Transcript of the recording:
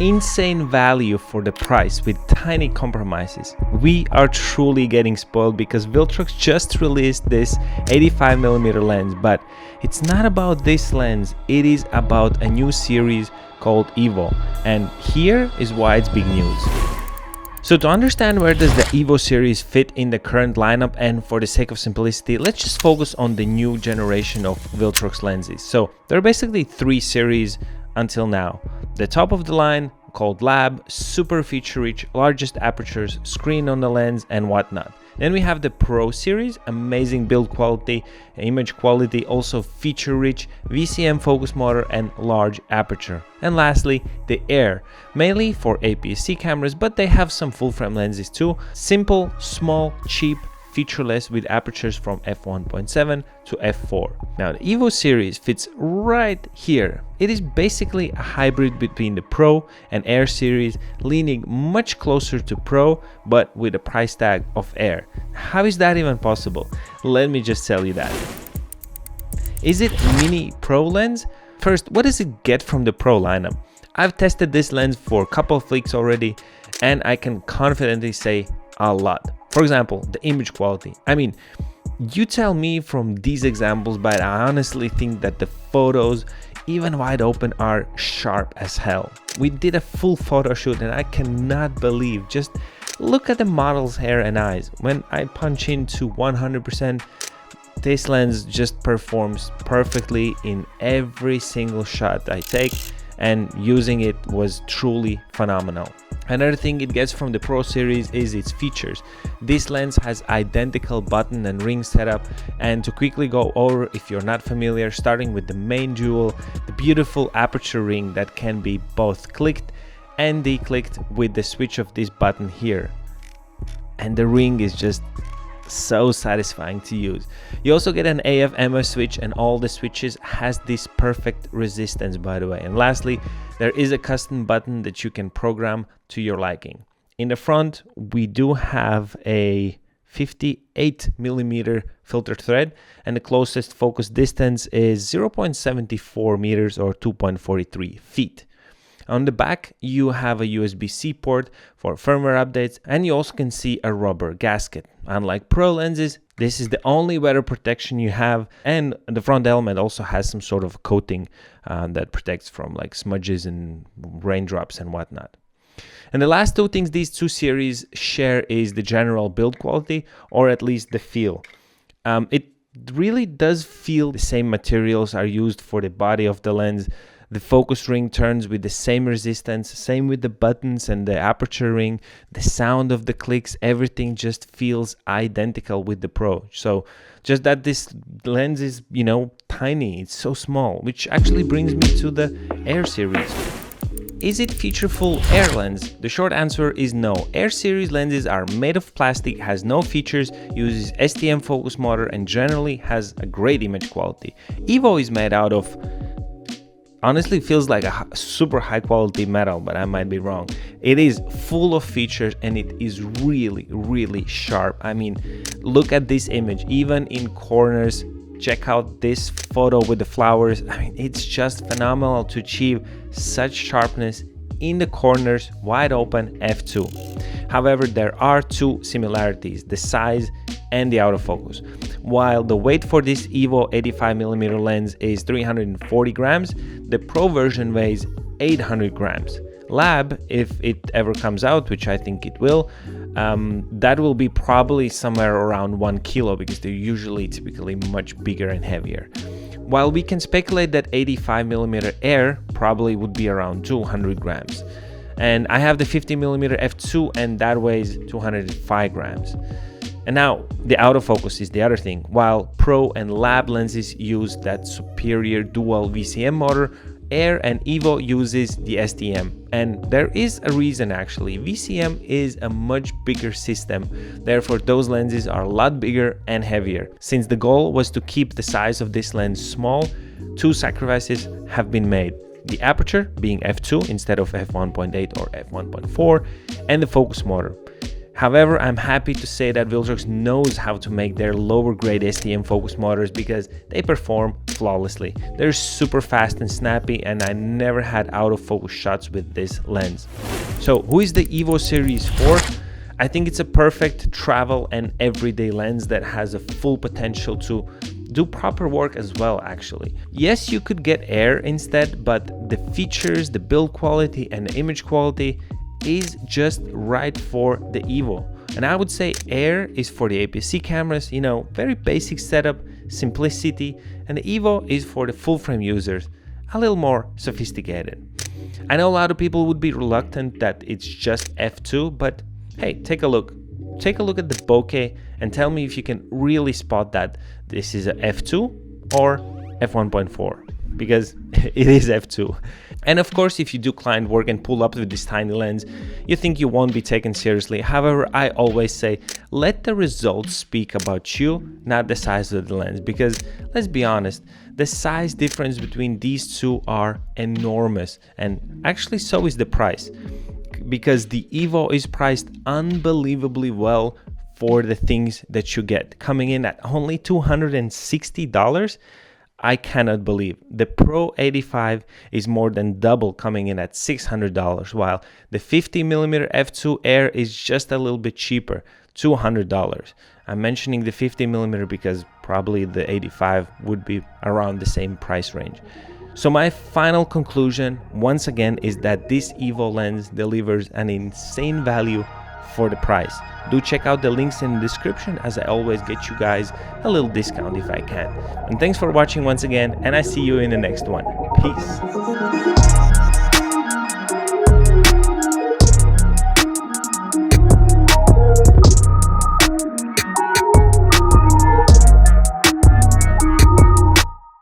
insane value for the price with tiny compromises. We are truly getting spoiled because Viltrox just released this 85mm lens, but it's not about this lens, it is about a new series called EVO, and here is why it's big news. So to understand where does the EVO series fit in the current lineup, and for the sake of simplicity, let's just focus on the new generation of Viltrox lenses. So there are basically 3 series until now. The top of the line called Lab, super feature rich, largest apertures, screen on the lens and whatnot. Then we have the Pro series, amazing build quality, image quality, also feature rich, VCM focus motor and large aperture. And lastly, the Air, mainly for APS-C cameras, but they have some full frame lenses too. Simple, small, cheap, featureless with apertures from f1.7 to f4. Now the EVO series fits right here. It is basically a hybrid between the Pro and Air series, leaning much closer to Pro but with a price tag of Air. How is that even possible? Let me just tell you that. Is it mini Pro lens? First, what does it get from the Pro lineup? I've tested this lens for a couple of weeks already and I can confidently say a lot. For example, the image quality. I mean, you tell me from these examples, but I honestly think that the photos, even wide open, are sharp as hell. We did a full photo shoot and I cannot believe, just look at the model's hair and eyes. When I punch into 100%, this lens just performs perfectly in every single shot I take, and using it was truly phenomenal. Another thing it gets from the Pro series is its features. This lens has identical button and ring setup, and to quickly go over, if you're not familiar, starting with the main jewel, the beautiful aperture ring that can be both clicked and declicked with the switch of this button here. And the ring is just so satisfying to use. You also get an AF/MS switch, and all the switches has this perfect resistance, by the way. And lastly, there is a custom button that you can program to your liking. In the front, we do have a 58mm filter thread, and the closest focus distance is 0.74 meters or 2.43 feet. On the back, you have a USB-C port for firmware updates, and you also can see a rubber gasket. Unlike Pro lenses, this is the only weather protection you have, and the front element also has some sort of coating that protects from like smudges and raindrops and whatnot. And the last 2 things these 2 series share is the general build quality, or at least the feel. It really does feel the same materials are used for the body of the lens. The focus ring turns with the same resistance, same with the buttons and the aperture ring. The sound of the clicks, everything just feels identical with the Pro. So just that this lens is, you know, tiny, it's so small, which actually brings me to the Air series. Is it featureful Air lens? The short answer is no. Air series lenses are made of plastic, has no features, uses STM focus motor, and generally has a great image quality. EVO is made out of, honestly feels like a super high quality metal, but I might be wrong. It is full of features and it is really, really sharp. I mean, look at this image, even in corners. Check out this photo with the flowers. I mean, it's just phenomenal to achieve such sharpness in the corners, wide open f2. However, there are 2 similarities, the size and the autofocus. While the weight for this EVO 85mm lens is 340 grams, the Pro version weighs 800 grams. Lab, if it ever comes out, which I think it will, that will be probably somewhere around 1 kilo, because they're typically much bigger and heavier. While we can speculate that 85mm Air probably would be around 200 grams. And I have the 50mm f2 and that weighs 205 grams. And now the autofocus is the other thing. While Pro and Lab lenses use that superior dual VCM motor, Air and EVO uses the STM. And there is a reason actually. VCM is a much bigger system, therefore those lenses are a lot bigger and heavier. Since the goal was to keep the size of this lens small, 2 sacrifices have been made. The aperture being f2 instead of f1.8 or f1.4, and the focus motor. However, I'm happy to say that Viltrox knows how to make their lower grade STM focus motors because they perform flawlessly. They're super fast and snappy, and I never had out of focus shots with this lens. So who is the EVO series for? I think it's a perfect travel and everyday lens that has a full potential to do proper work as well, actually. Yes, you could get Air instead, but the features, the build quality and the image quality is just right for the EVO. And I would say Air is for the APS-C cameras, you know, very basic setup, simplicity, and the EVO is for the full frame users, a little more sophisticated. I know a lot of people would be reluctant that it's just f2, but hey, take a look. Take a look at the bokeh and tell me if you can really spot that this is a f2 or f1.4, because it is f2. And of course, if you do client work and pull up with this tiny lens, you think you won't be taken seriously. However, I always say, let the results speak about you, not the size of the lens, because let's be honest, the size difference between these two are enormous, and actually so is the price, because the EVO is priced unbelievably well for the things that you get, coming in at only $260. I cannot believe. The Pro 85 is more than double, coming in at $600, while the 50mm f2 Air is just a little bit cheaper, $200. I'm mentioning the 50mm because probably the 85 would be around the same price range. So my final conclusion, once again, is that this EVO lens delivers an insane value for the price. Do check out the links in the description, as I always get you guys a little discount if I can. And thanks for watching once again, and I see you in the next one. Peace.